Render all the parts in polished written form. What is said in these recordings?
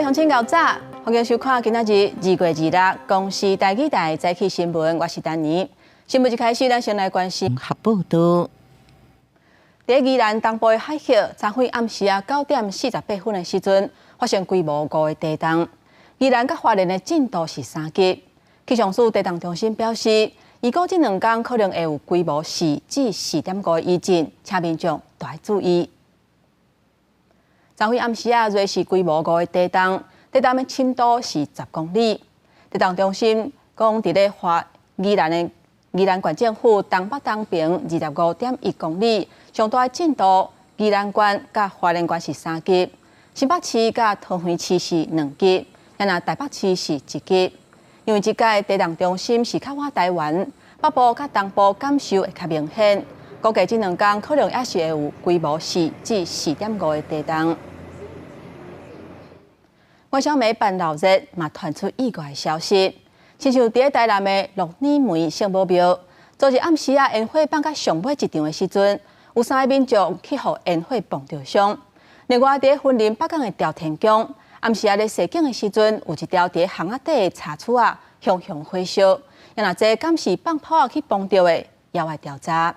乡亲搞早，欢迎收看今仔日2月26日公视台语台早起新闻，我是丹妮。新闻一开始，咱先来关心合报道。在宜兰东部的海峡，昨天暗时9点48分的时阵，发生规模5个地震。宜兰甲花莲的震度是3级。气象署地震中心表示，预估这2天可能会有规模4至4.5的余震，请民众多注意。昨天暗时瑞士规模5的地震，地震的深度是10公里。地震中心讲，伫咧宜兰县政府东北东平25.1公里，上大震度宜兰县甲花莲县是3级，新北市甲桃园市是2级，台北市是1级。因为这届地震中心是较晚台湾，北部甲东部感受会较明显，估计这2天可能也是会有规模4至4.5的地震。关小美办闹热，嘛传出意外的消息，亲像伫台南的鹿耳门圣母庙，昨日暗时烟火放到上尾一场的时阵，有3个民众去互烟火碰着伤。另外，伫云林北港的朝天宫，暗时咧射景的时阵，有一条伫巷仔底的茶厝熊熊火烧，这敢是放炮去碰着的，也要调查。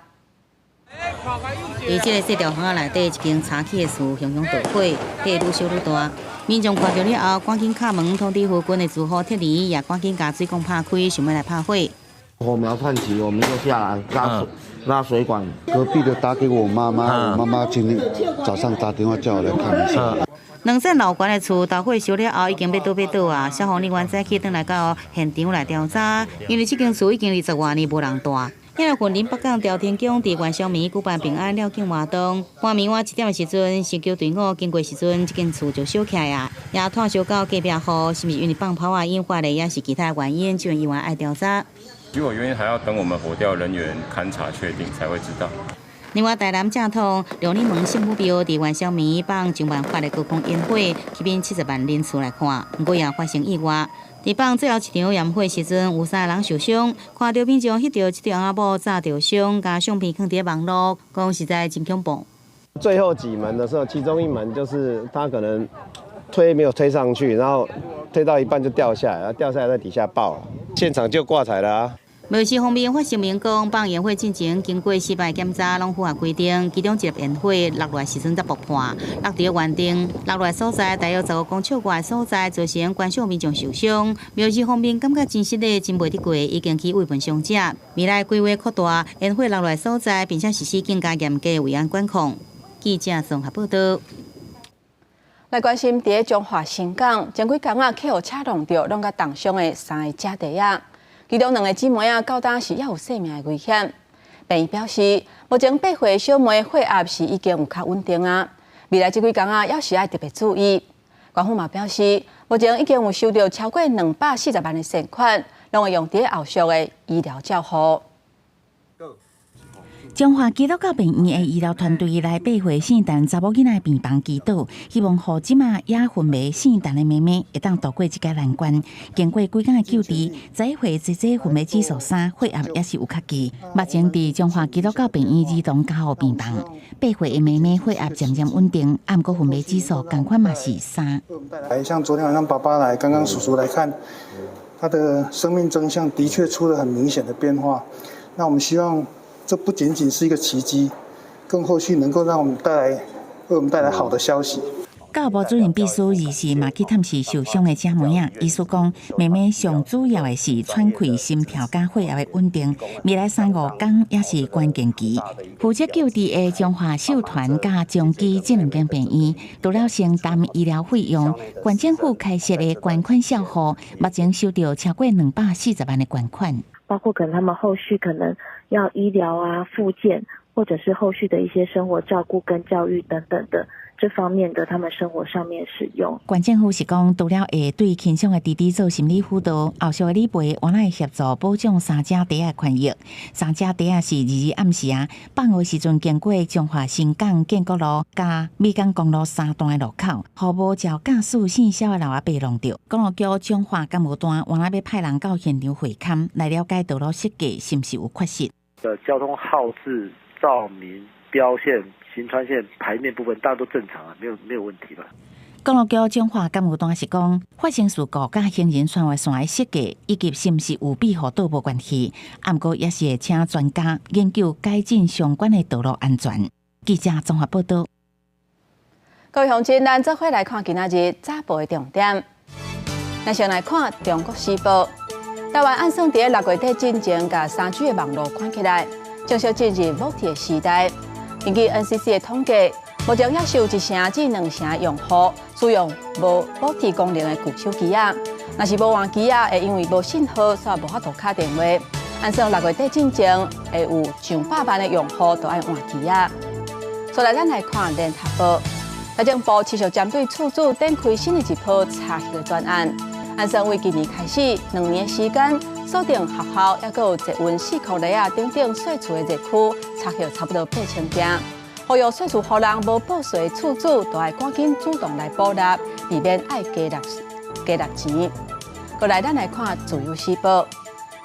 在这个细条巷仔内底，一间茶器的厝熊熊大火，火愈烧愈大。民众看到了后，赶紧敲门通知附近的住户撤离，也赶紧把水管拍开，想要来拍火。火苗窜起，我们就下来拉水管。隔壁的打给我妈妈，我妈妈今天早上打电话叫我来看一下。2层楼高的厝大火烧了后，已经要倒啊！消防人员早起转来到现场来调查，因为这间厝已经20多年无人住。因为云林北港朝天宫伫元宵暝举办平安绕境活动，半暝晚1点的时阵，神桥队伍经过时阵，这间厝就烧起来啊！也炭烧到隔壁户，是不是因为放炮引发的，也是其他原因？就医院爱调查。如果原因还要等我们火调人员勘查确定才会知道。另外，台南正通鹿耳门圣母庙伫元宵暝放10万发的高空烟火，吸引70万人次来看，不过也发生意外。伫放最后一场烟火时阵，有3个人受伤，看到民众翕到一条阿某炸着伤，甲相片放伫网络，讲实在真恐怖。最后几门的时候，其中一门就是他可能没有推上去，然后推到一半就掉下来，然后掉下来在底下爆了，现场就挂彩了啊。庙市方面发声明讲，放烟火进前经过失败检查，拢符合规定。其中一粒烟火落落时阵才爆破，落伫原定落落所在，大约15公尺外的所在，造成观赏民众受伤。庙市方面感觉真实的真袂得过，已经去慰问伤者。未来规划扩大烟火落落所在，并且实施更加严格的维安管控。记者综合报道。来关心伫中华新港，前几天去互车弄着，弄甲重伤的3个假弟仔。其中2个姊妹到当时也有性命的危险。病院表示，目前8岁小妹血压是已经有较稳定啊，未来这几天要是爱特别注意。官方嘛表示，目前已经有收到超过240万的善款，拢会用伫后续的医疗照护。中华基督教病院的医疗团队来8岁姓陈查某囡仔病房祈祷，希望予即马也昏迷姓陈的妹妹会当度过这个难关。经过几天的救治，11岁姐姐昏迷指数3，血压也是有较低。目前伫中华基督教病院儿童加护病房，8岁的妹妹血压渐渐稳定，啊毋过昏迷指数同款嘛是3。像昨天晚上爸爸来，刚刚叔叔来看，他的生命征象的确出了很明显的变化。那我们希望。这不仅仅是一个奇迹，更后续能够为我们带来好的消息。教育部主任秘书日时嘛去探视受伤的姐妹仔，医师讲，妹妹上主要的是喘气、心跳加血压的稳定，未来3-5天也是关键期。负责救治的中华秀团甲中基这2间病院，除了承担医疗费用，县政府开设的捐款小户，目前收到超过240万的捐款。包括可能他们后续可能要医疗啊、复健，或者是后续的一些生活照顾跟教育等等的这方面的他们生活上面使用。县政府是讲，除了会对轻伤的弟弟做心理辅导，后续的理赔原来会协助保障3姐弟的权益。3姐弟是日暗时放学时阵经过中华新港建国路加美港公路3段的路口，互无照驾驶姓肖的老阿伯弄着。公路局中华干务段原来要派人到现场会勘，来了解道路设计是不是有缺失。交通号志、照明、标线、行穿线排面部分，大家都正常啊，没有问题吧？公路局彰化干务单是讲，发生事故甲行人穿越线的设计以及是毋是有比互道无关系，啊，毋过也是会请专家研究改进相关的道路安全。记者综合报道。各位乡亲，咱做伙来看今仔日早报的重点。咱先来看《中国时报》，台湾按算伫6月底进前，甲3G 的网络关起来，正式进入multi的时代。根据 NCC 的统计，目前也是有1成至2成用户使用无multi功能的旧手机啊。若是无换机啊，会因为无信号，所以无法度打电话。按算6月底进前，会有上百万的用户都爱换机啊。所以咱来看《联合报》，财政部持续针对厝主展开新的一波查核的专案。按算为今年开始2年时间，锁定学校也有热温4库内啊等等税厝的热区，查核差不多8000件。呼吁税厝户人无报税的厝主，都要赶紧主动来补纳，避免爱加纳钱。过来，咱来看《自由时报》，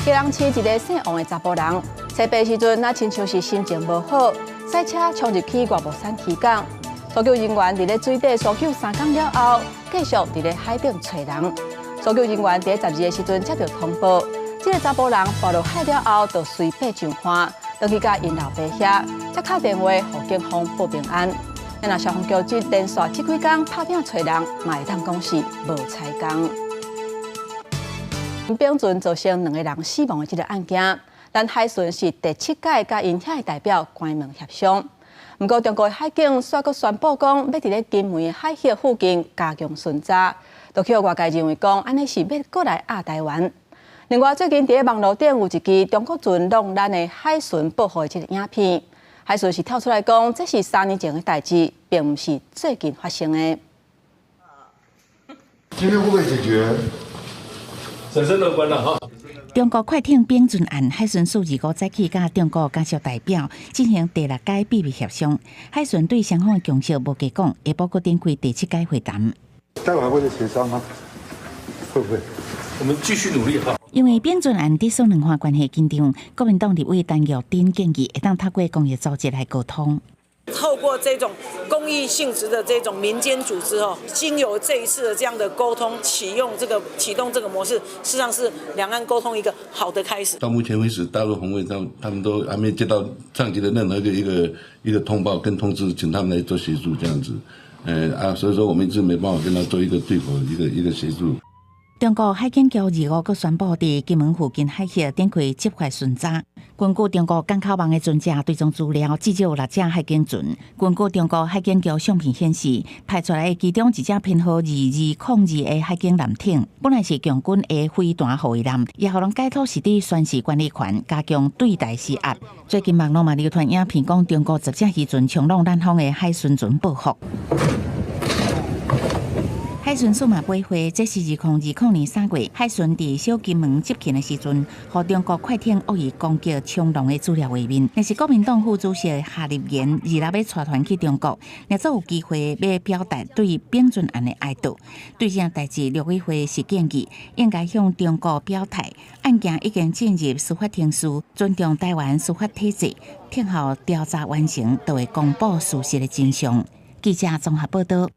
基隆市一个姓王的查甫人，洗白时阵，那亲像是心情无好，赛车冲入去外木山渔港。搜救人员伫咧水底搜救3天了后，继续伫咧海顶找人。搜救人员伫12个时阵接到通报，这个查甫人滑落海了后，就随爬上岸，倒去甲因老爸遐，才敲电话互警方报平安。若消防局连续这几天拍拼找人，嘛会当讲是无采工。冰船造成2个人死亡的这个案件，咱海巡是第7届甲因遐的代表关门协商。不过，中国海警却阁宣布讲，要伫咧金门海峡附近加强巡查，就叫外界认为讲，安尼是要过来压台湾。另外，最近伫咧网络顶有一支中国船弄咱的海巡保护的这个影片，海巡是跳出来讲，这是3年前的代志，并不是最近发生的。今天会不会解决？审慎乐观了哈。中国快艇冰船案，海巡署25早起甲中国家属代表进行第6届秘密协商。海巡对双方的共识无加讲，下晡阁展开第7届会谈。待会还会再协商吗？会不会？我们继续努力哈。因为冰船案抵双两岸关系紧张，国民党立委陈玉珍建议会当透过公益组织来沟通。透过这种公益性质的这种民间组织经由这一次的这样的沟通，启动这个模式，事实上是两岸沟通一个好的开始。到目前为止，大陆红卫他们都还没接到上级的任何一个通报跟通知，请他们来做协助这样子。所以说我们一直没办法跟他做一个对口一个协助。中国海警局25日宣布，伫金门附近海峡展开执法巡查。根据中国港口网的船只追踪资料，至少有6只海警船。根据中国海警局相片显示，派出来的其中一只编号2202的海警舰艇，本来是强军的飞弹护卫舰，也互人解脱是伫宣示管理权，加强对待施压。最近网络嘛流传影片，讲中国10只渔船冲撞咱方的海巡船报复。海巡署嘛回回，这是2020年3月海巡伫小金门接近的时阵，互中国快艇恶意攻击冲浪的资料画面。但是国民党副主席夏立言2日要带团去中国，也则有机会要表达对冰船案的哀悼。对这代志，陆委会是建议应该向中国表态，案件已经进入司法程序，尊重台湾司法体制，听候调查完成，就会公布事实的真相。记者综合报道。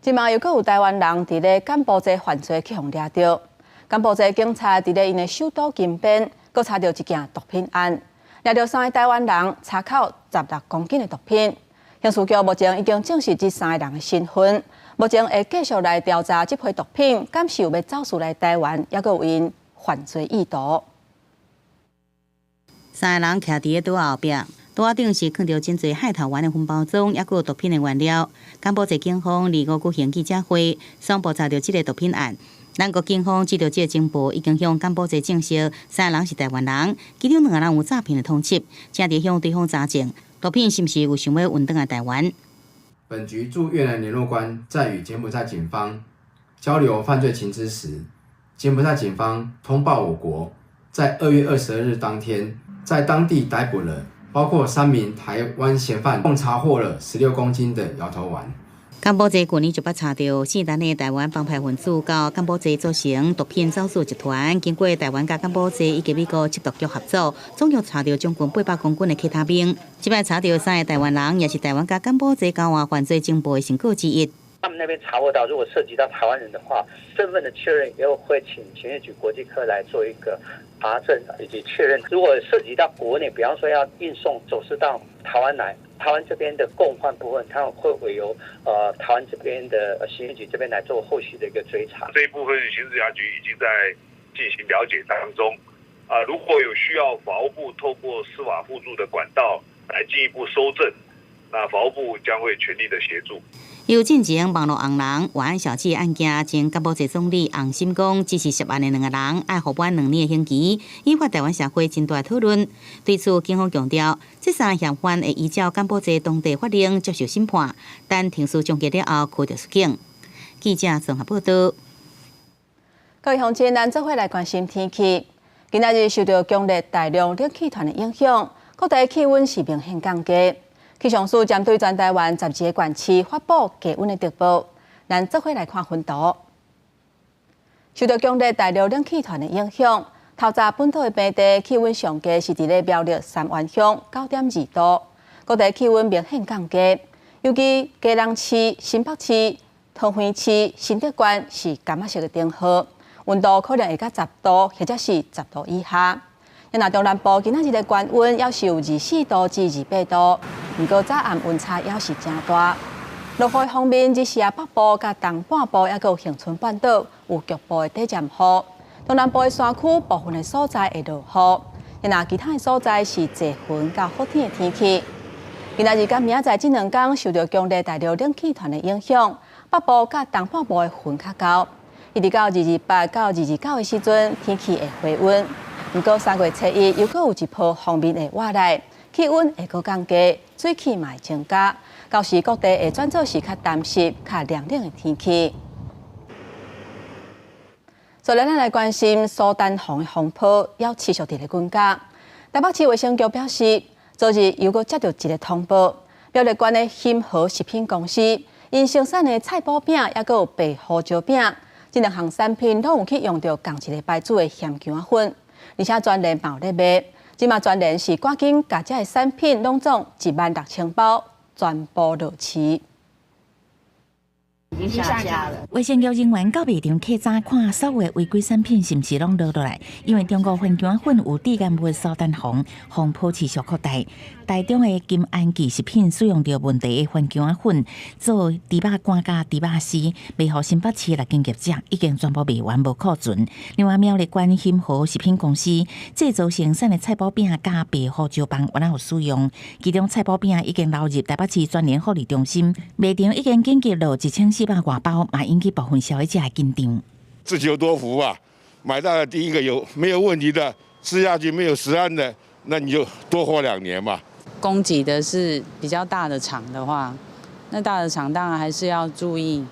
今嘛又阁有台湾人伫咧柬埔寨犯罪去互抓到，柬埔寨警察伫咧因的首都金边，阁查到一件毒品案，抓到3个台湾人，查扣16公斤的毒品。刑事局目前已经证实这3个人的身份，目前会继续来调查这批毒品，敢是有要走私来台湾，也阁有因犯罪意图。3个人徛伫个桌后壁。桌顶是放着真侪海头丸的分包装，也有毒品的原料。柬埔寨警方25日举行记者会，宣布查到这个毒品案。咱国警方知道这个情报，已经向柬埔寨证实3个人是台湾人，其中2个人有诈骗的通缉，正在向对方查证毒品是不是有想要运转来台湾。本局驻越南联络官在与柬埔寨警方交流犯罪情资时，柬埔寨警方通报我国，在2月22日当天，在当地逮捕了包括3名台湾嫌犯，共查获了16公斤的摇头丸。柬埔寨去年就捌查到4单的台湾帮派分子到柬埔寨组成毒品走私集团，经过台湾甲柬埔寨以及美国缉毒局合作，总共查到将近800公斤的K他命。这摆查到3个台湾人，也是台湾甲柬埔寨交换犯罪情报的成果之一。他们那边查获到，如果涉及到台湾人的话，身份的确认又会请检验局国际科来做一个查证以及确认。如果涉及到国内，比方说要运送走私到台湾来，台湾这边的共犯部分，他们会委由台湾这边的刑事局这边来做后续的一个追查。这一部分刑事警察局已经在进行了解当中。如果有需要，法务部透过司法互助的管道来进一步搜证，那法务部将会全力的协助。由进前网络红人冤案小姐案件，前干部节总理洪心讲，支持涉案的2个人爱服判2年的刑期，引发台湾社会真大讨论。对此，警方强调，这3个嫌犯会依照干部节当地法令接受审判，但庭事终结了后开除出境。记者综合报道。各位乡亲，咱做伙来关心天气。今仔日受到强烈大量冷气团的影响，各地气温是明显降低。气象署针对全台湾12个县市发布低温的特报。咱做伙来看分图。受到强烈大陆冷气团的影响，透早本土的平地气温上低是伫咧苗栗三湾乡9.2度，各地气温明显降低。尤其基隆市、新北市、桃园市、新德县是柑仔色的灯号，温度可能会到10度，或者是10度以下。那中南部今仔日的高温要是有24度至28度，不过早暗温差要是真大。落雨方面，日时北部甲东半部也有恒春半岛有局部的短暂雨，东南部的山区部分的所在会落雨。那其他的所在是多云甲好天的天气。今仔日甲明仔载这2天受到强烈大陆冷气团的影响，北部甲东半部的云较高，一直到28到29的时阵，天气会回温。不过3月初1又有一波锋面的外来，气温会阁降低，水汽嘛会增加，到时各地会转做是较湿湿、较凉冷的天气。所以咱来关心苏丹红的风波要持续伫咧增加。台北市卫生局表示，昨日又阁接到一个通报，苗栗县的兴和食品公司因生产的菜脯饼也阁有白胡椒饼，这2项产品拢有去用到同一个牌子的咸姜仔粉。而且全联嘛有咧卖，即马全联是赶紧把这些产品拢总16000包全部落市。已经下架了。卫生局人员到卖场客早看所有的违规产品是毋是拢落落来，因为中国混姜粉有低干物苏丹红，风波持续扩大。台中的金安记食品使用着问题的混姜粉做猪肉干加猪肉丝，卖予新北市6间业者，已经全部卖完无库存。另外，苗栗县兴和食品公司制造生产的菜脯饼加白胡椒棒原来有使用，其中菜脯饼已经流入台北市全联福利中心，卖场已经紧急落1400外包，也引起部分消费者的紧张。自求多福啊！买到了第一个没有问题的，吃下去没有食安的，那你就多活2年嘛。供给的是比较大的厂的话，那大的厂当然还是要注意，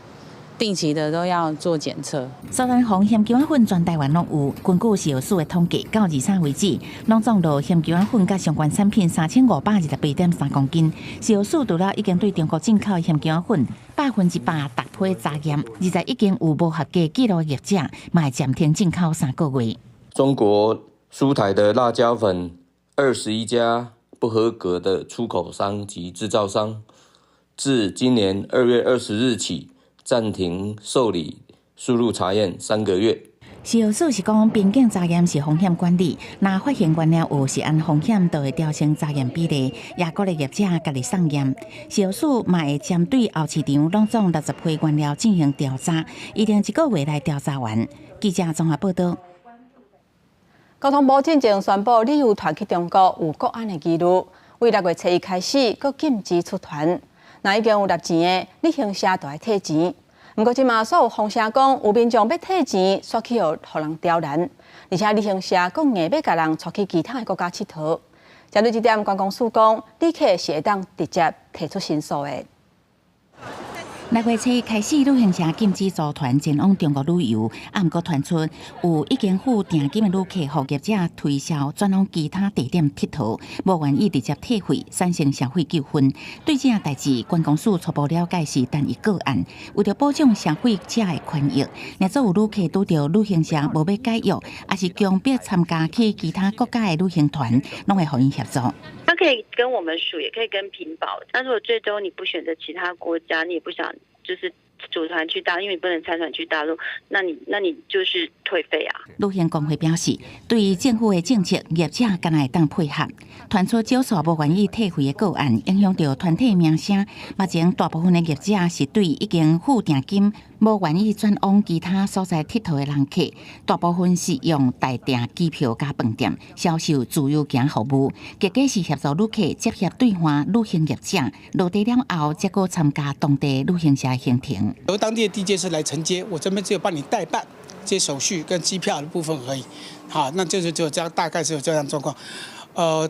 定期的都要做检测。苏丹红咸姜仔粉全台湾拢有，根据食药署的统计，到23为止，拢总落咸姜仔粉甲相关产品3528.3公斤。食药署除了已经对中国进口的咸姜仔粉100%逐批查验，而在已经有无合格记录的业者，嘛会暂停进口3个月。中国输台的辣椒粉21家不合格的出口商及制造商，自今年2月20日起暂停受理输入查验3个月。食药署是讲，边境查验是风险管理，若发现原料有食安风险，就会调升查验比例，也鼓励业者家己送验。食药署嘛会针对后市场拢总60批原料进行调查，一定1个月来调查完。记者综合报道。交通部进前宣布，旅游团去中国有国安的记录，为6月初1开始，佫禁止出团。那已经有纳钱的旅行社就要退钱。不过，即马所有风声讲，有民众要退钱，煞去互人刁难，而且旅行社佫硬要甲人带去其他的国家佚佗。针对这点，观光署讲，旅客是会当直接提出申诉的。 6月初1开始，旅行社禁止组团前往中国旅游，啊，毋过传出有已经付定金的旅客，互业者推销转往其他地点佚佗，无愿意直接退费，产生社会纠纷。对这代志，观光署初步了解是单一个案，为了保障消费者的权益，若做有旅客拄到旅行社无要解约，还是强迫参加去其他国家的旅行团，拢会互因协助。 他可以跟我们署，也可以跟屏保。那如果最终你不选择其他国家，你也不想就是组团去大陆，因为你不能参团去大陆，那你就是退费啊。旅行工会表示，对于政府的政策，业者敢会当配合。传出少数无愿意退费的个案，影响到团体名声。目前大部分的业者是对已经付定金，无愿意转往其他所在佚佗的人客，大部分是用代订机票加饭店销售自由行服务，结果是协助旅客接洽兑换旅行业者，落地了后，结果参加当地旅行社的行程。由当地的地接社来承接，我这边只有帮你代办这些手续跟机票的部分而已。好，那就是只有这样，大概是有这样状况。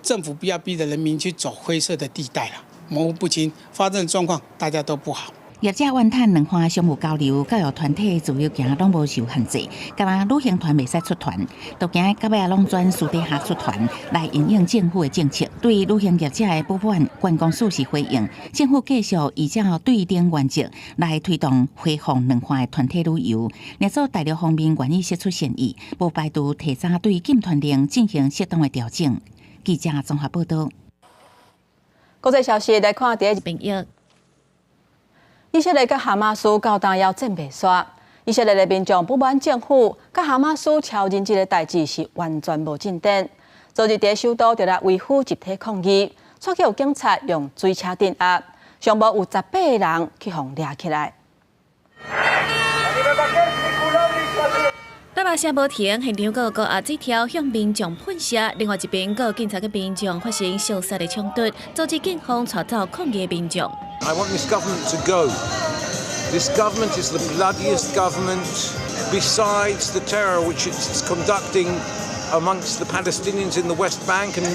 政府不要逼着人民去走灰色的地带了，模糊不清，发生的状况大家都不好。业者怨叹两岸商务交流、教育团体自由行拢无受限制，干嘛旅行团袂使出团，都惊到尾拢转私底下出团来因应政府的政策。对于旅行业者的部分，观光署是回应，政府继续依照对等原则来推动恢复两岸的团体旅游。若做大陆方面愿意释出善意，无排除提早对禁团令进行适当的调整。记者综合报道。国际消息来看第一朋友。以色列甲哈马斯到当要战袂煞，以色列的民众不满政府甲哈马斯超人质的代志是完全无进展。昨日在首都就来维护集体抗议，却有警察用水车镇压，上无有18个人去互抓起来。喇叭声无停，现场阁有高压纸条向民众喷射，另外一边阁有警察甲民众发生相杀的冲突，导致警方带走抗议民众。I want this government to go. This government is the bloodiest government besides the terror which it's conducting amongst the Palestinians in the West Bank, and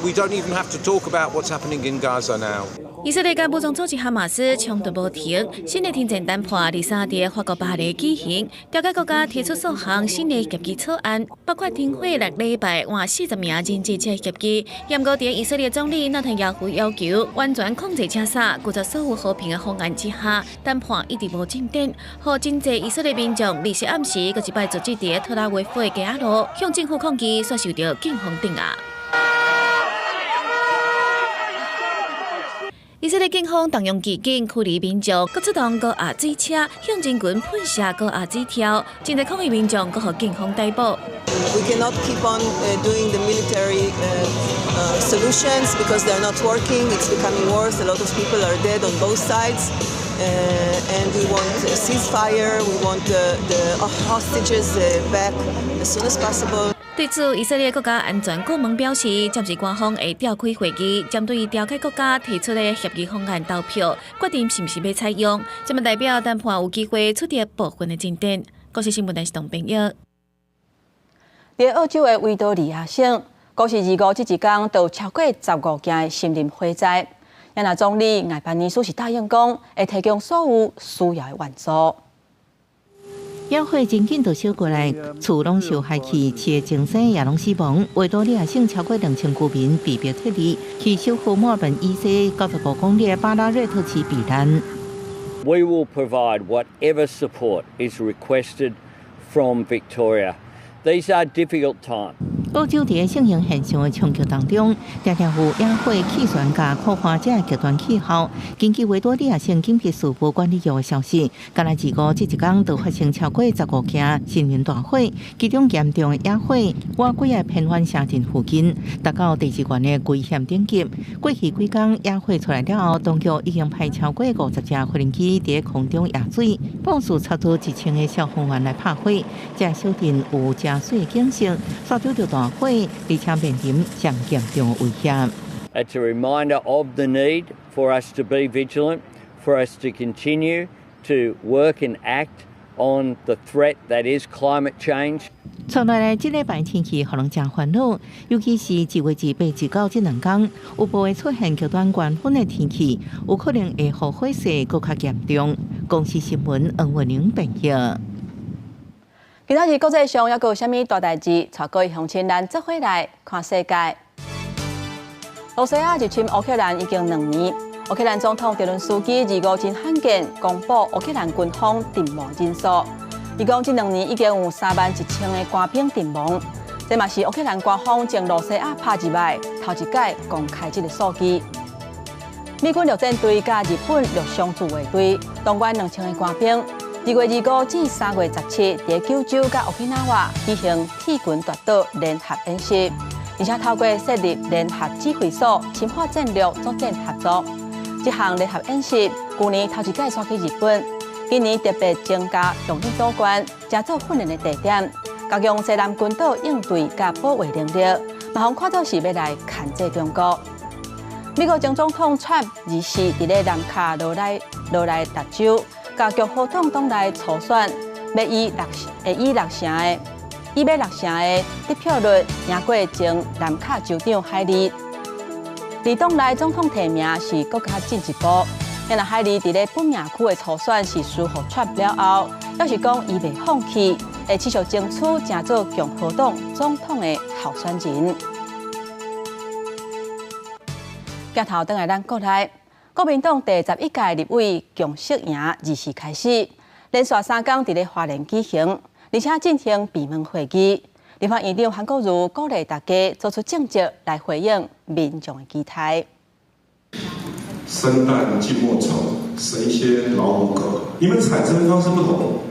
we don't even have to talk about what's happening in Gaza now. 以色列甲武装组织哈马斯冲突无停，新的停战谈判23日法国巴黎举行，调解国家提出数项新的协议草案，包括停火6礼拜，换40名人质撤协议。严格在以色列总理纳坦雅胡要求完全控制车杀，顾在所有和平的方案之下，谈判一直无进展，互真济以色列民众日式暗时，搁一摆组织伫特拉维夫的街仔路向政府抗议，却受到警方镇压。以色列警方动用骑警驱离民众，搁出动高压水车向人群喷射高压纸条，真侪抗议民众搁互警方逮捕。We cannot keep on doing the military solutions because they're not working. It's becoming worse. A lot of people are dead on both sides. And we want a ceasefire. We want the hostages back as soon as possible. 对此，以色列国家安全顾问表示，暂时官方会召开会议，针对调解国家提出的协议方案投票，决定是不是要采用。这么代表谈判有机会取得部分的进展。国际新闻台是同朋友。在澳洲的维多利亚省，过去25这一天，就超过15件的森林火灾。亚那总理艾班尼斯是答应讲，会提供所有需要的援助。野火真紧就烧过来，厝拢受害去，市的精神也拢死亡。维多利亚省超过2000居民被迫撤离，去首府墨尔本以西95公里的巴拉瑞特市避难。We will provide whatever support is requested from Victoria. These are difficult times. 澳洲在盛行现象的冲击当中，常常有野火气旋加扩大这极端气候。根据维多利亚省紧急事务管理局的消息，今日25这一天就发生超过15件森林大火，其中严重的野火瓦几个偏远城镇附近，达到第4关的危险等级。过去几天野火出来了后，当局已经派超过50架无人机在空中压水，帮助差不多1000个消防员来拍火。这小镇有加水的警示，刷到着大火，而且面临上严重的危险。It's a reminder of the need for us to be vigilant, for us to continue to work and act on the threat that is climate change. 从来这礼拜天气可能真烦恼，尤其是1月18、19这2天，有部会出现极端高温的天气，有可能会让火势更加严重。公司新闻黄文玲报道。今仔日国际上还有啥物大代志？带各位乡亲咱做伙来看世界。俄罗斯入侵乌克兰已经2年，乌克兰总统泽伦斯基25真罕见公布乌克兰军方阵亡人数，伊讲这2年已经有31000个官兵阵亡，这嘛是乌克兰官方从俄罗斯拍入来头一届公开这个数据。美军陆战队甲日本陆上自卫队动员2000个官兵，2月25至3月17伫九州甲沖縄举行铁军夺岛联合演习，而且透过设立联合指挥所，深化战略作战合作。这项联合演习去年头一届刷去日本，今年特别增加动力岛关，加做训练的地点，加强西南群岛应对甲保卫能力，嘛互看作是要来牵制中国。美国前总统川普24日伫咧南卡罗来达州，甲共和党党内初选，要以6成的得票率赢过前南卡州长海莉。离党内总统提名是更加进一步。因为海莉伫咧本命区的初选是输互川普了后，要是讲伊未放弃，会持续争取成做共和党总统的候选人。镜头转来咱国内，国民党第11届立委共识营24开始，连续3天伫咧花莲举行，而且进行闭门会议。立法院长韩国瑜鼓励大家做出政绩来回应民众的期待。生旦净末丑，神仙老虎狗，你们产生的方式不同，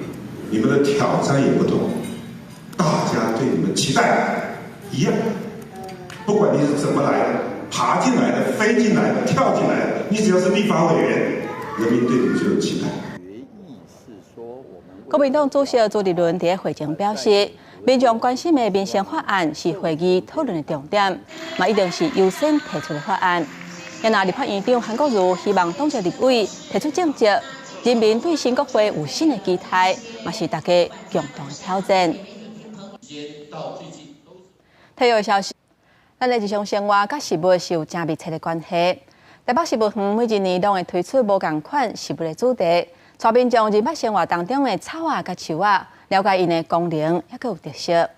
你们的挑战也不同，大家对你们期待一样。不管你是怎么来的，爬进来的、飞进来的、跳进来的，你只要是立法委员，人民对你就有期待。国民党主席朱立伦在会前表示，民众关心的民生法案是会议讨论的重点，嘛一定是优先提出的法案。因那立法院长韩国瑜希望党籍立委提出政绩，人民对新国会有新的期待，嘛是大家共同的挑战。体育消息，咱的日常生活甲食物是有正密切的关系。台北食物园每一年拢会推出无同款食物的主题，带民众日捌生活当中的草啊甲树啊，了解因的功能，也有特色。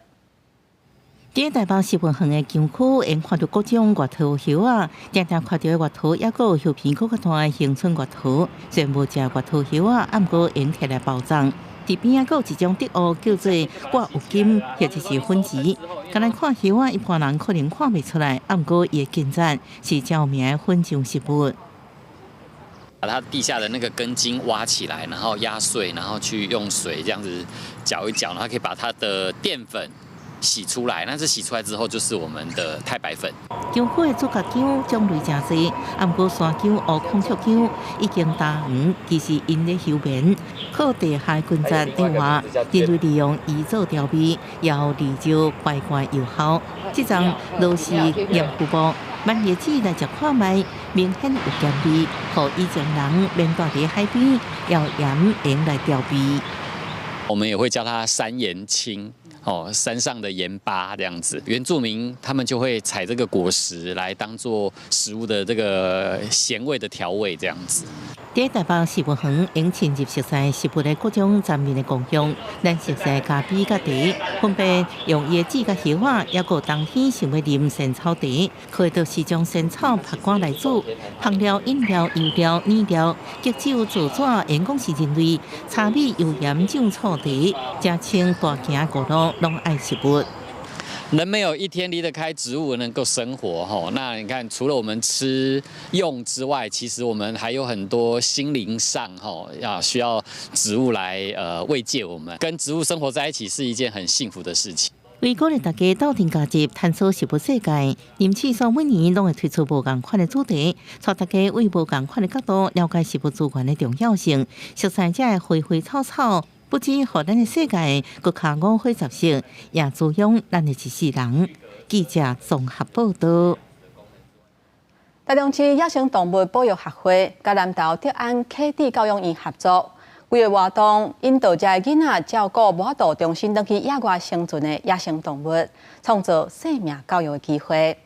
伫台北食物园的墙区，因看到各种月头叶啊，常常看到月头，也有叶片更较大的恒春月头。虽然无食月头叶啊，毋过因摕来包装。伫边啊，有一种植物叫做挂有金，或者是粉枝。敢咱看叶啊，一般人可能看袂出来，毋过伊的建赞是较名的粉状食物。把它地下的那个根茎挖起来，然后压碎，然后去用水这样子搅一搅，然后可以把它的淀粉洗出来，那这洗出来之后就是我们的太白粉。姜花的主角姜种类真多，啊，不过山姜、乌孔雀姜已经大黄，其实因咧休眠，靠地下菌杂另外，人类利用伊做调味，也利就乖乖有效。这种都是盐湖布，慢日子来食看卖，明显有咸味，互以前人免住伫海边，要盐用来调味。我们也会叫它山盐青。山上的盐巴这样子，原住民他们就会采这个果实来当做食物的这个咸味的调味这样子。在台北食物园，因亲入熟悉食物的各种层面的功用，咱熟悉咖啡甲茶，分别用椰子甲叶啊，也有冬天想要啉仙草茶，可以就是将仙草拍干来煮，香料、饮料、油料、染料、吉酒、做纸，因讲是人类茶米、油盐酱醋茶，加青大件五路拢爱食物。人没有一天离得开植物能够生活哈。那你看，除了我们吃用之外，其实我们还有很多心灵上需要植物来慰藉我们。跟植物生活在一起是一件很幸福的事情。为鼓励大家斗阵加入探索食物世界，因此所每年拢会推出无同款的主题，带大家为无同款的角度了解食物资源的重要性，熟悉这的花花草草。不止互咱的世界更加五花杂色，也滋养咱的一世人。记者综合报道。台中市野生动物保育协会甲南投德安启智教养院合作，规个活动引导这囡仔照顾无法度重新登去野外生存的野生动物，创造生命教育的机会。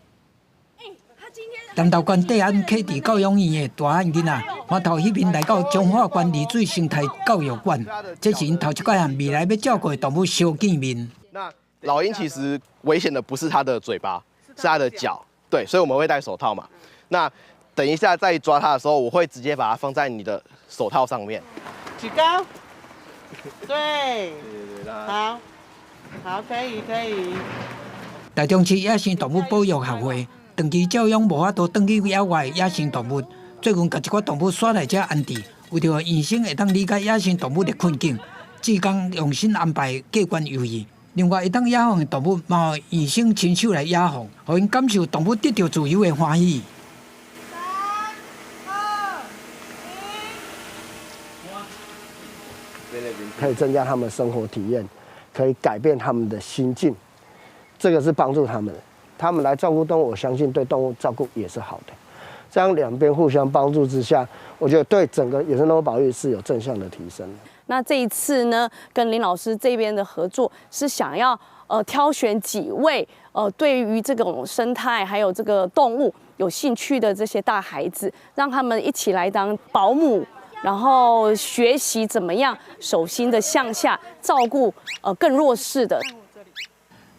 南投县德安启智教养院的大汉囡仔，我头迄边来到彰化县丽水生态教育馆，这是因头一届和未来要照顾的动物相见面。那老鹰其实危险的不是它的嘴巴，是它的脚，对，所以我们会戴手套嘛。那等一下再抓它的时候，我会直接把它放在你的手套上面。举高，对，好，好，可以。台中市野生动物保育协会长期教养无法度登去野外野生动物，最近把一寡动物耍来遮安置，为着医生会当理解野生动物的困境，志工用心安排过关游戏。另外，会当野放的动物，嘛有医生亲手来野放，互因感受动物得到自由的欢喜。可以增加他们生活体验，可以改变他们的心境，这个是帮助他们的。他们来照顾动物，我相信对动物照顾也是好的。这样两边互相帮助之下，我觉得对整个野生动物保育是有正向的提升。那这一次呢，跟林老师这边的合作是想要挑选几位对于这种生态还有这个动物有兴趣的这些大孩子，让他们一起来当保姆。然后学习怎么样手心的向下照顾更弱势的。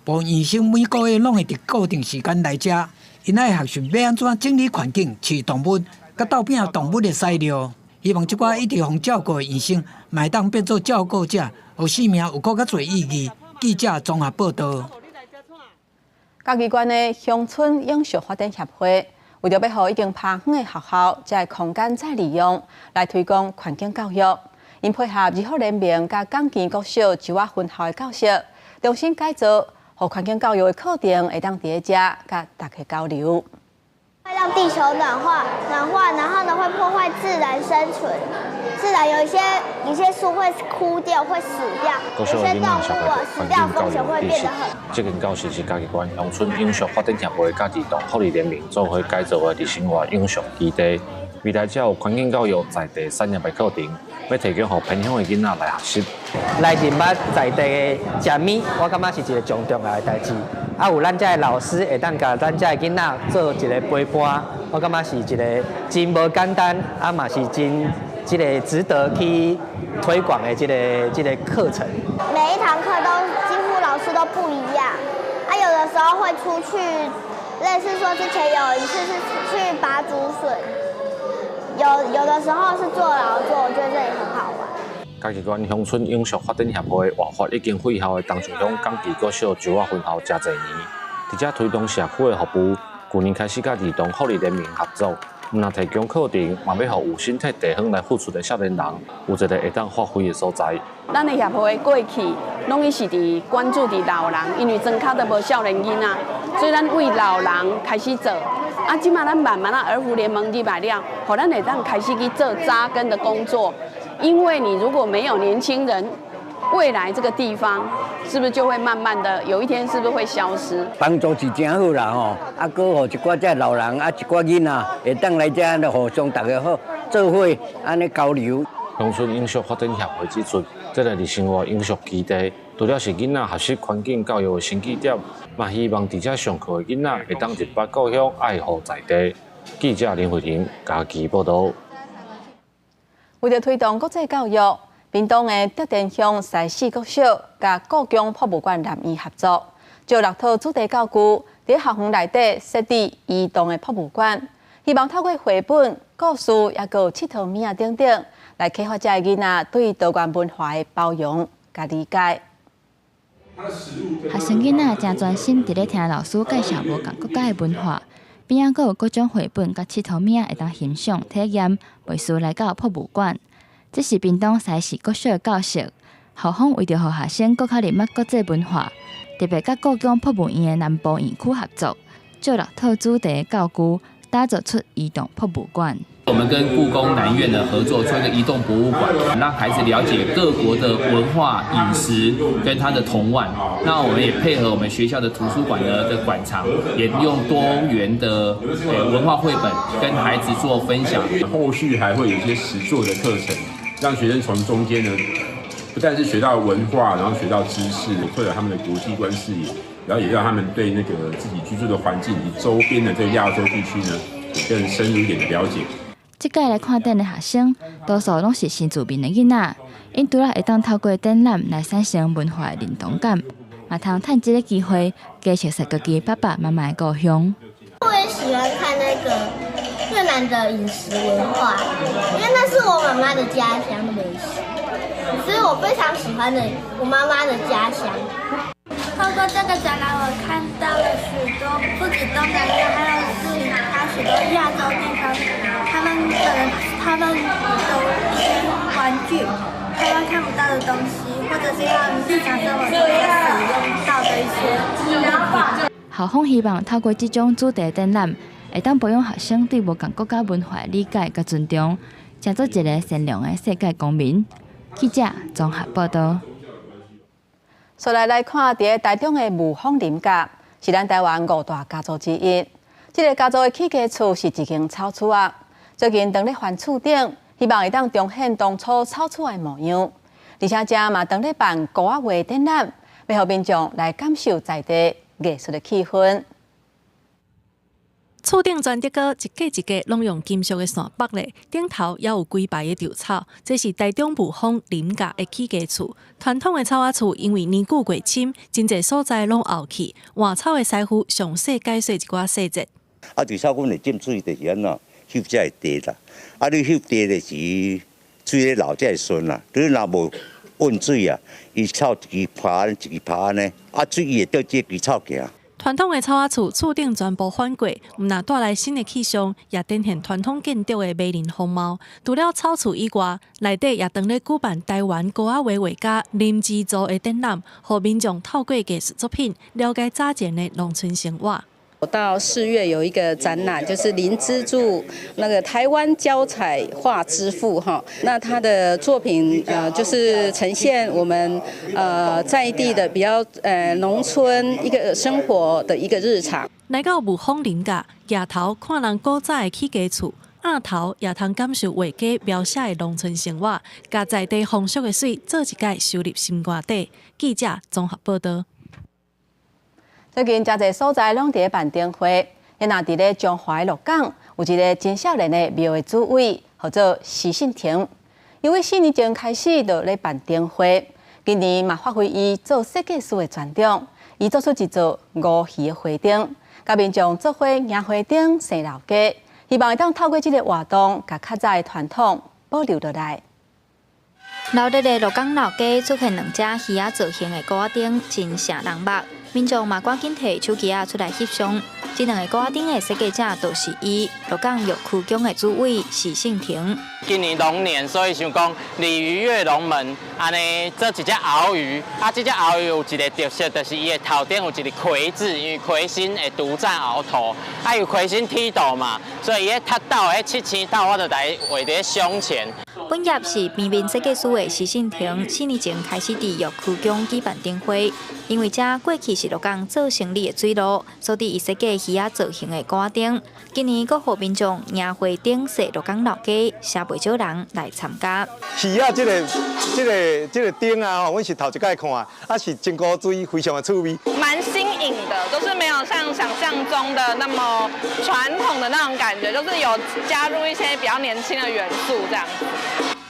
部分医生每个月拢会伫固定时间来遮，因爱学习要安怎整理环境、饲动物，甲斗变动物的饲料。希望这寡一直互照顾的医生，卖当变做照顾者，互生命有更较侪意义。记者综合报道。嘉义县的乡村永续发展协会。为着要让已经趴远的学校这空间再利用，来推广环境教育，因配合二号联名甲港建国小就我分校的教室，重新改造，让环境教育的课程会当伫遮甲大家交流。会让地球暖化，然后呢会破坏自然生存，自然有一些树会枯掉，会死掉，有些动物死掉风险会变得很。这间教室是嘉义县乡村永续发展协会甲儿童福利联名做伙改造的日生活永续基地。未来只有环境教育在地产业的课程，要提供予偏乡的囡仔来学习。来认捌在地的食物，我感觉是一个上重要的代志。有咱遮的老师会当甲咱遮的囡仔做一个陪伴，我感觉是一个真无简单，嘛是真值得去推广的这个课程。每一堂课几乎老师都不一样，有的时候会出去，类似说之前有一次是去拔竹笋。有的时候是做劳作，我觉得这也很好玩。嘉义县乡村永续发展协会活发已经废校的东泉乡港基国小就我分校真侪年，伫遮推动社区的服务。去年开始甲儿童福利联名合作，唔但提供课程，嘛要予有身体地方来付出的少年人有一个会当发挥的所在。咱的协会过去拢伊是伫关注伫老人，因为庄脚都无少年囡仔，所以咱为老人开始做。即马咱慢慢儿福联盟入来了，互咱会当开始去做扎根的工作。因为你如果没有年轻人，未来这个地方是不是就会慢慢的有一天是不是会消失？帮助是真好啦吼，搁互一寡遮老人一寡囡仔会当来遮互相大家好做伙安尼交流。乡村永续发展协会指出，这个日生活永续基地，除了是囡仔学习环境教育的新起点，嘛希望伫遮上课的囡仔会当日捌故乡，爱护在地。记者林慧玲嘉义报道。为了推动国际教育，屏东的德田乡西四国小甲故宫博物馆南院合作，就6套主题教具伫校园内底设置移动的博物馆，希望透过绘本、故事，也有佚佗物等等，来启发遮个囡仔对多元文化的包容甲理解。学生囡仔真专心伫咧听老师介绍无同国家的文化，边仔阁有各种绘本甲佚佗物会当欣赏体验，袂输来到博物馆。这是屏东西四国小的教室，校方为着予学生更较认识国际文化，特别甲故宫博物院的南部园区合作，就6套主题教具打造出移动博物馆。我们跟故宫南院的合作，做一个移动博物馆，让孩子了解各国的文化、饮食跟它的童玩。那我们也配合我们学校的图书馆的馆藏，也用多元的文化绘本跟孩子做分享。后续还会有一些实作的课程，让学生从中间呢，不但是学到文化，然后学到知识，拓展他们的国际观视野，然后也让他们对那个自己居住的环境以及周边的这个亚洲地区呢，更深入一点的了解。这届来看展的学生，多数拢是新住民的囡仔，因除了会当透过展览来产生文化的认同感，嘛通趁这个机会加熟悉自己爸爸妈妈的故乡。我也喜欢看那个越南的饮食文化，因为那是我妈妈的家乡美食，所以我非常喜欢我妈妈的家乡。透过这个展览，我看到了许多不止东南亚，还有其他许多亚洲地方，他们他们有一些玩具，台湾看不到的东西，或者是他们日常生活中会使用到的一些物品。校方希望透过这种主题展览，会当培养学生对无同国家文化的理解和尊重，成做一个善良的世界公民。记者综合报道。所来看，伫台中的雾峰林家是咱台湾5大家族之一。这个家族的起家厝是一间草厝啊。最近当咧翻厝顶，希望会当重现当初草厝的模样。而且这嘛当咧办歌仔画展览，要互民众来感受在地艺术的气氛。厝顶砖竹哥一个一个拢用金属的线绑咧，顶头也有几排的稻草。这是台中雾峰林家的起家厝。传统的草仔厝因为年久过深，真侪所在拢凹去。换草的师傅详细解说一寡细节。稻草阮会浸水，就是安怎翕才会地啦。你翕地的时，水咧流才会顺啦。你若无温水啊，伊草一支爬一支爬呢，水伊会倒这支草行。传统的草仔厝厝顶全部翻过，毋但带来新的气象，也展现传统建筑的美丽风貌。除了草厝以外，内底也当咧举办台湾歌仔画画家林志祖的展览，让民众透过艺术作品了解早前的农村生活。我到4月有一个展览，就是林之助那个台湾胶彩画之父哈，那他的作品就是呈现我们在地的比较农村一个生活的一个日常。来到雾峰林家，抬头看人古早的起家厝，暗头也通感受画家描写的农村生活，甲在地风俗的水做一届收入心肝底。记者综合报道。最近真侪所在拢伫咧办灯会，也若伫咧中华鹿港有一个真少年的庙的主委，叫做徐信廷。因为4年前开始就咧办灯会，今年嘛发挥伊做设计师的专长，伊做出一座五鱼的花灯，甲民众做伙迎花灯、生老家，希望会当透过这个活动，甲较早的传统保留落来。闹热的鹿港老街出现2只鱼仔造型的歌仔灯，真闪人目。民众嘛赶紧摕手机出来翕相。这2个歌仔灯的设计者就是伊，鹿港药区宫的主委许信廷。今年龙年，所以想讲鲤鱼跃龙门，安尼做一只鳌鱼。这只鳌鱼有一个特色，就是伊的头顶有一个魁字，因为魁星会独占鳌头，有魁星剃斗嘛，所以伊迄踢斗迄7星斗，我就来画伫胸前。本业是平面设计师的许信廷，4年前开始伫药区宫举办灯会，因为这过去是鹿港做生意的水路，所以伊设计鱼仔造型的歌仔灯。今年阁互民众迎花灯设鹿港老街，写袂少人来参加。鱼仔这个灯啊，阮是头一摆看，是真古锥，非常的趣味。蛮新颖的，就是没有像想象中的那么传统的那种感觉，就是有加入一些比较年轻的元素这样子。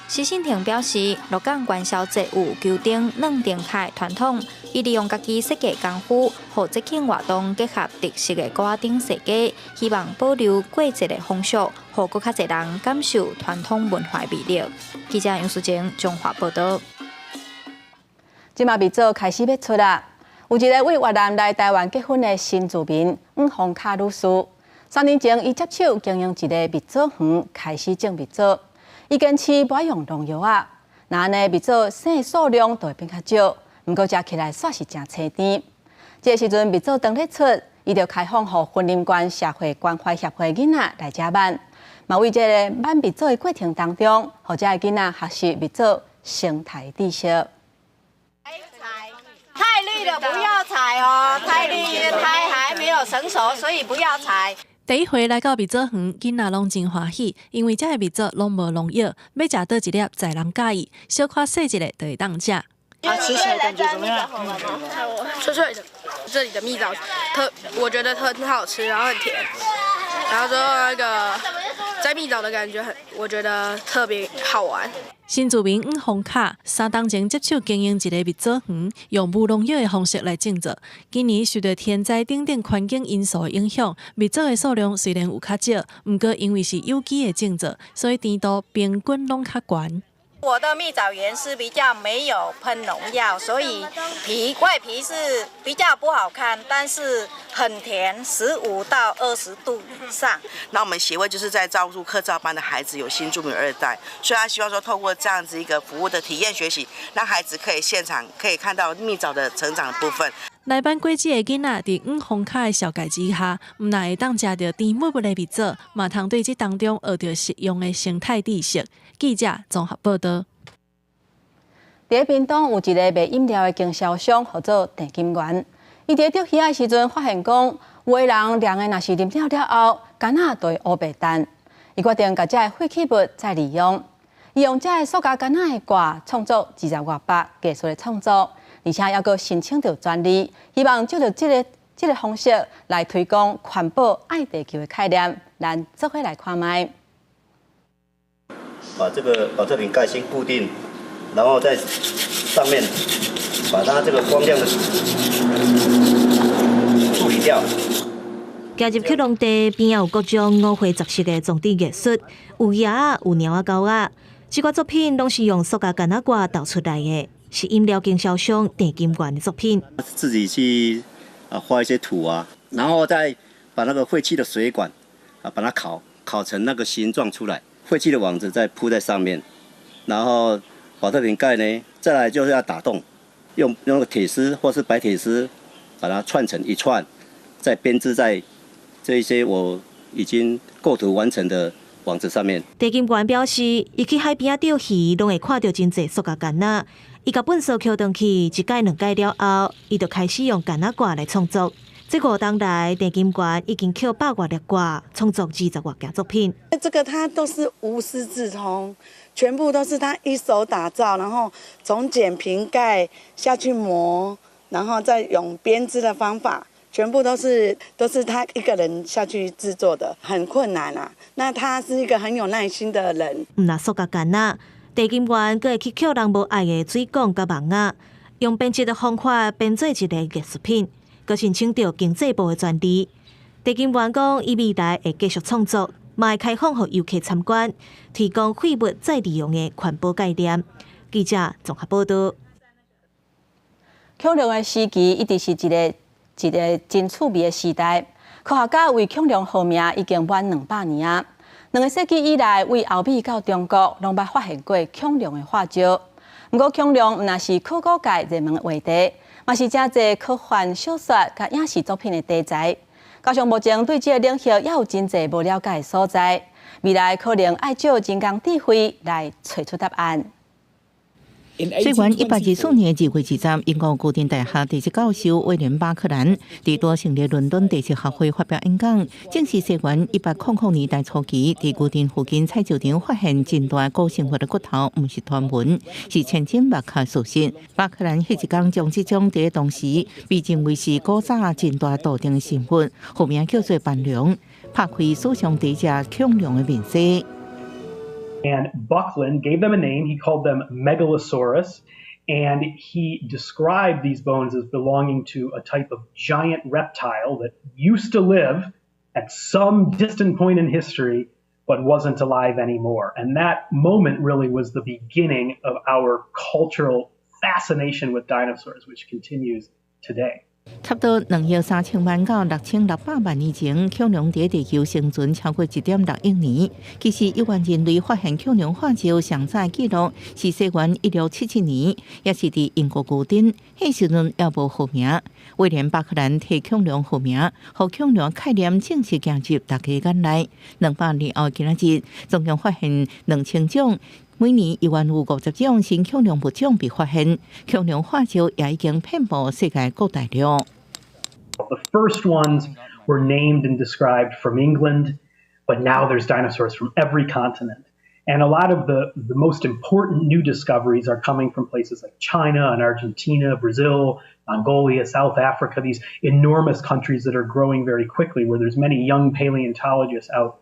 徐信廷表示，鹿港元宵节有球灯、软灯卡传统，伊利用家己设计功夫，和节庆活动结合特色的歌仔灯设计，希望保留过节的风俗，让更较侪人感受传统文化魅力。记者杨淑静综合报道。即马蜜枣开始要出啦，有一个为越南来台湾结婚的新住民黄凤卡女士，3年前伊接手经营一个蜜枣园，开始种蜜枣。伊坚持不爱用农药啊，那安尼蜜枣生的数量就会变较少，不过食起来煞是真清甜。这个时阵蜜枣刚咧出，伊就开放予婚姻关社会关怀协会囡仔来食挽，嘛为这个挽蜜枣的过程当中，予这个囡仔学习蜜枣生态知识。太绿的不要采哦，太绿它还没有成熟，所以不要采。第一回来到蜜枣园，囡仔拢真欢喜，因为这个蜜枣拢无农药，要食倒一粒在人介意，小可细一个就会当食。吃起来感觉怎么样？脆脆的，这里的蜜枣我觉得很好吃，然后很甜，然后之后那个摘蜜枣的感觉我觉得特别好玩。新住民黄凤卡3年前接手经营一个蜜枣园，用无农药的方式来种植。今年受到天灾等等环境因素的影响，蜜枣的数量虽然有较少，不过因为是有机的种植，所以甜度平均拢较悬。我的蜜枣园是比较没有喷农药，所以外皮是比较不好看，但是很甜，15到20度以上。那我们协会就是在照顾客照班的孩子有新住民2代，所以他希望说透过这样子一个服务的体验学习，让孩子可以现场可以看到蜜枣的成长的部分。来班过节的囡仔伫5红卡的小改之下，唔但会当食到甜美的蜜枣，嘛通对这当中学到实用的生态知识。记者综合报道。伫屏东有一个卖饮料的经销商，叫做郑金源。伊伫钓鱼的时阵发现讲，有的人凉的若是啉了后，干仔就会乌白蛋。伊决定把这废弃物再利用，伊用这塑胶干仔的挂创作20多把技术的创作，而且还阁申请到专利，希望就着这个方式来推广环保爱地球的概念。咱做伙来看卖。把这个保特瓶盖先固定，然后在上面把它这个光亮的处理掉。加入去农地边有各种5花杂色的装置艺术，有叶啊，有鸟啊、狗啊。这个作品拢是用塑胶干仔挂导出来的，是饮料经销商郑金源的作品。自己去画一些图啊，然后再把那个废弃的水管把它烤成那个形状出来。废弃的网子再铺在上面，然后保特瓶盖呢，再来就是要打洞，用那个铁丝或是白铁丝把它串成一串，再编织在这一些我已经构图完成的网子上面。郑金源表示，伊去海边钓鱼，拢会看到真侪塑胶干仔，伊甲本数捡回去1届2届了后，伊就开始用干仔挂来创作。这5年来，郑金源已经捡100多粒挂，创作20多件作品。这个他都是无师自通，全部都是他一手打造，然后从剪瓶盖下去磨，然后再用编织的方法，全部都是他一个人下去制作的，很困难啊。那他是一个很有耐心的人。那塑胶干仔，郑金源阁会去捡人无爱的水管甲网仔，用编辑的方法编做一个艺术品。阁申请到经济部的专利。郑金源讲，伊未来会继续创作，嘛会开放予游客参观，提供废物再利用的环保概念。记者综合报道。恐龙的时期一直是一个真趣味的时代。科学家为恐龙号名已经满200年啊。2个世纪以来，为欧美到中国，拢捌发现过恐龙的化石。不过，恐龙若是考古界热门的话题。嘛是真侪科幻小说甲影视作品的题材，加上目前对这个领域也有真侪无了解的所在，未来可能爱借人工智慧来找出答案。西元124年2月2日，英国古典大学地质教授威廉·巴克兰伫多成立伦敦地质学会发表演讲，证实西元100年代初期，伫古典附近采石场发现真大古生物的骨头，不是传闻，是千真万确事实。巴克兰迄一天将这种在当时被认为是古早真大笃定的生物，后名叫做斑龙，拍开史上第一只恐龙的面世。And Buckland gave them a name. He called them Megalosaurus, and he described these bones as belonging to a type of giant reptile that used to live at some distant point in history, but wasn't alive anymore. And that moment really was the beginning of our cultural fascination with dinosaurs, which continues today. 差不多2亿3,000万到6,600万年前，恐龙在地球生存超过1.6亿年。其实，有关人类发现恐龙化石上早记录是西元1677年，也是伫英国古典。迄时阵也无号名。威廉·巴克兰替恐龙号名，互恐龙概念正式行入大家眼内。200年后今仔日，总共发现2000种。每年有50种新恐龙物种被发现，恐龙化石也已经遍布世界各大陆。The first ones were named and described from England, but now there's dinosaurs from every continent. And a lot of the most important new discoveries are coming from places like China and Argentina, Brazil, Mongolia, South Africa, these enormous countries that are growing very quickly, where there's many young paleontologists out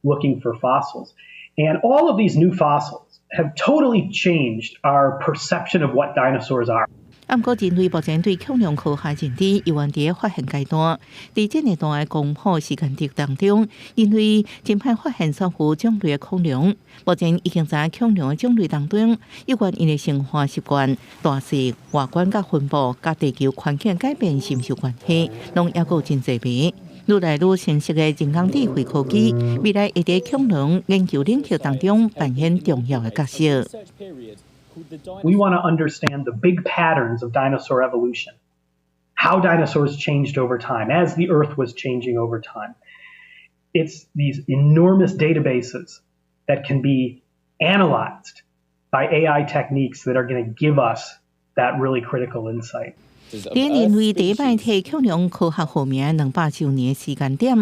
looking for fossils. And all of these new fossils have totally changed our perception of what dinosaurs are. 不过人类目前对恐龙科学认知犹原伫发现阶段。在这年段的公布时间值当中，人类真歹发现少数种类的恐龙。目前已经知影恐龙的种类当中，有关因的生活习惯、大小、外观甲分布、甲地球环境改变是毋是有关系，拢还有真侪味。愈来愈成熟的人工智慧科技，未来会在恐龙研究领域当中扮演重要的角色。We want to understand the big patterns of dinosaur evolution, how dinosaurs changed over time, as the Earth was changing over time. It's these enormous databases that can be analyzed by AI techniques that are going to give us that really critical insight. 在人类第一摆摕恐龙科学号名200周年的时间点，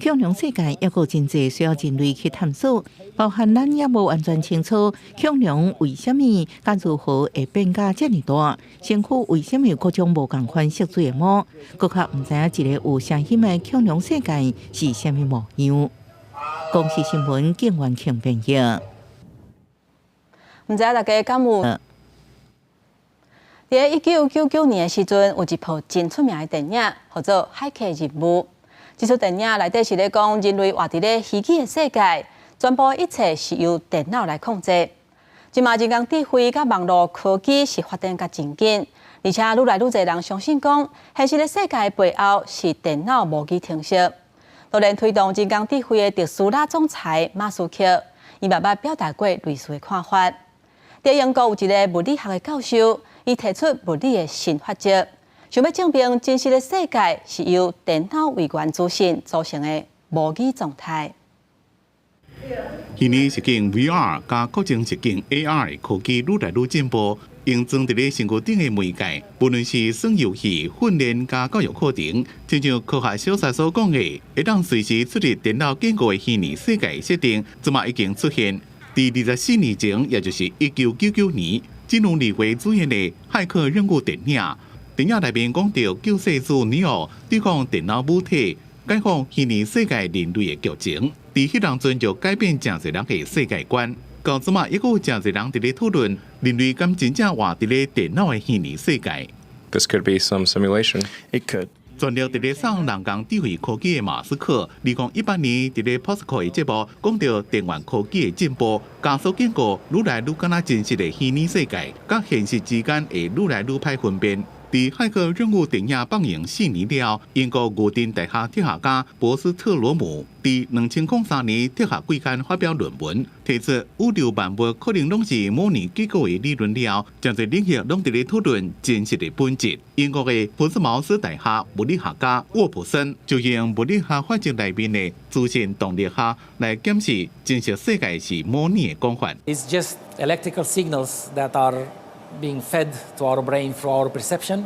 恐龙世界还有真侪需要人类去探索，包含咱也无完全清楚恐龙为什么甲如何会变甲这么大，身躯为什么有各种无共款色水的毛，搁较毋知影一个有声音的恐龙世界是什么模样。公视新闻景元庆编译。毋知大家敢有？在1999年的时阵，有一部真出名的电影，叫做《海客任务》。这出电影内底是咧讲人类活伫咧虚拟的世界，全部一切是由电脑来控制。即马人工智慧甲网络科技是发展甲真紧，而且愈来愈侪人相信讲，现实的世界背后是电脑模拟程式。当然，推动人工智慧的特斯拉总裁马斯克，伊慢慢表达过类似的看法。在英国有一个物理学的教授。伊提出物理的新法则，想要证明真实的世界是由电脑微观资讯组成的模拟状态。虚拟实境 VR 加扩增实境 AR 的科技愈来愈进步，用装伫咧身躯顶的媒介，无论是算游戏、训练加教育课程，就像科学小说所讲的，会当随时出入电脑建构的虚拟世界设定，即马已经出现。伫24年前，也就是1999年。进入立位主演的《骇客任务》电影，电影内面讲到救世主尼奥对抗电脑母体，解放虚拟世界人类的剧情。伫迄当阵就改变真侪人的世界观。到即马，抑有真侪人伫咧讨论人类敢真正活伫咧电脑的虚拟世界。This could be some simulation. It could. 全力伫咧送人工智慧科技的马斯克，2018年伫咧 Postco 的节目讲到电源科技的进步，加速建构愈来愈敢若真实的虚拟世界，甲现实之间会愈来愈歹分辨。伫《骇客任务》电影放映4年了，英国牛津大学科学家博斯特罗姆伫2003年科学季刊发表论文，提出宇宙万物可能拢是模拟结构的理论了，真侪领域拢伫咧讨论真实的本质。英国的普斯茅斯大学物理学家沃普森就用物理学法则内面的自信动力学来检视真实世界是模拟的讲法。It's just electrical signals that are being fed to our brain through our perception,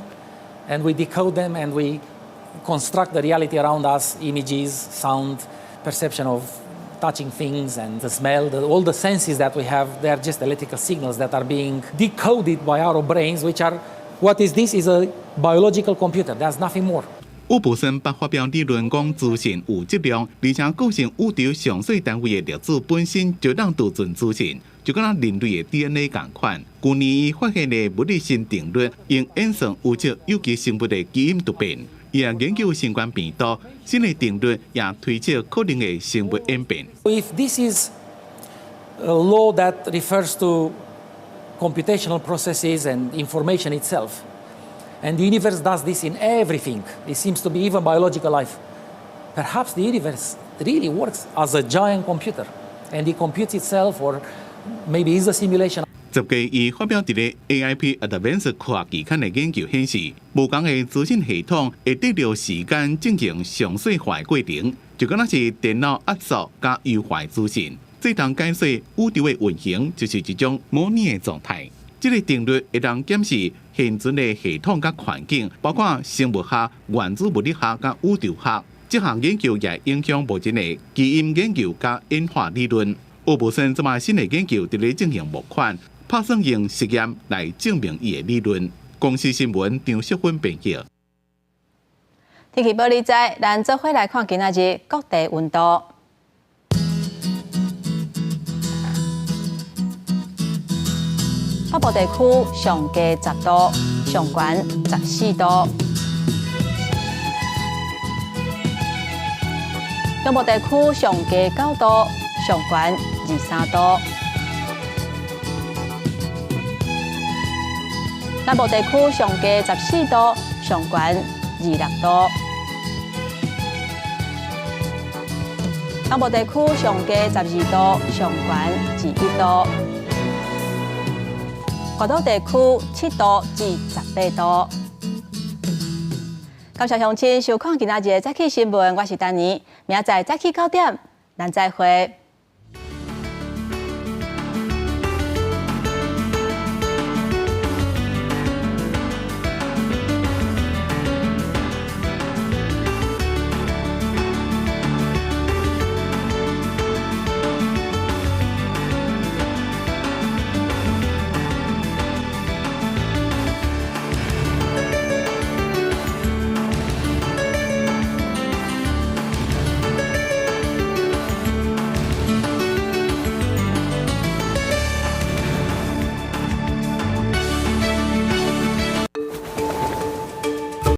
and we decode them and we construct the reality around us, images, sound, perception of touching things and the smell, all the senses that we have, they are just electrical signals that are being decoded by our brains, which are, what is this? Is a biological computer, there's nothing more. 沃普森把发表理论讲资讯有质量，而且构成宇宙上细单位的粒子本身就当储存资讯，就跟咱人类的 DNA 同款。去年伊发现的物理新定律，用演算宇宙有机生物的基因突变，也研究相关变动。新的定律也推测可能的生物演变。If this is a law that refers to computational processes and information itself, and the universe does this in everything. It seems to be even biological life. Perhaps the universe really works as a giant computer, and it computes itself, or maybe is a simulation. 10月伊发表伫咧 AIP Advanced 科学期刊的研究显示，无同的资讯系统会得到时间进行详细化的过程，就敢若是电脑压缩加优化资讯。这当解释宇宙的运行就是一种模拟的状态。这个定律会当检视现存的系统甲环境，包括生物学、原子物理学甲宇宙学。这项研究也影响目前的基因研究甲演化理论。沃普森这马新的研究伫咧进行募款，拍算用实验来证明伊的理论。公视新闻张淑芬编辑。天气报理在，咱做伙来看今仔日各地温度。北部地区上低10度，上悬14度。中部地区上低9度，上悬23度。南部地区上低14度，上悬26度。东部地区上低12度，上悬21度。华东地区7度至18度。感谢乡亲收看今仔日的早起新闻，我是丹妮，明仔载早起9点，咱再会。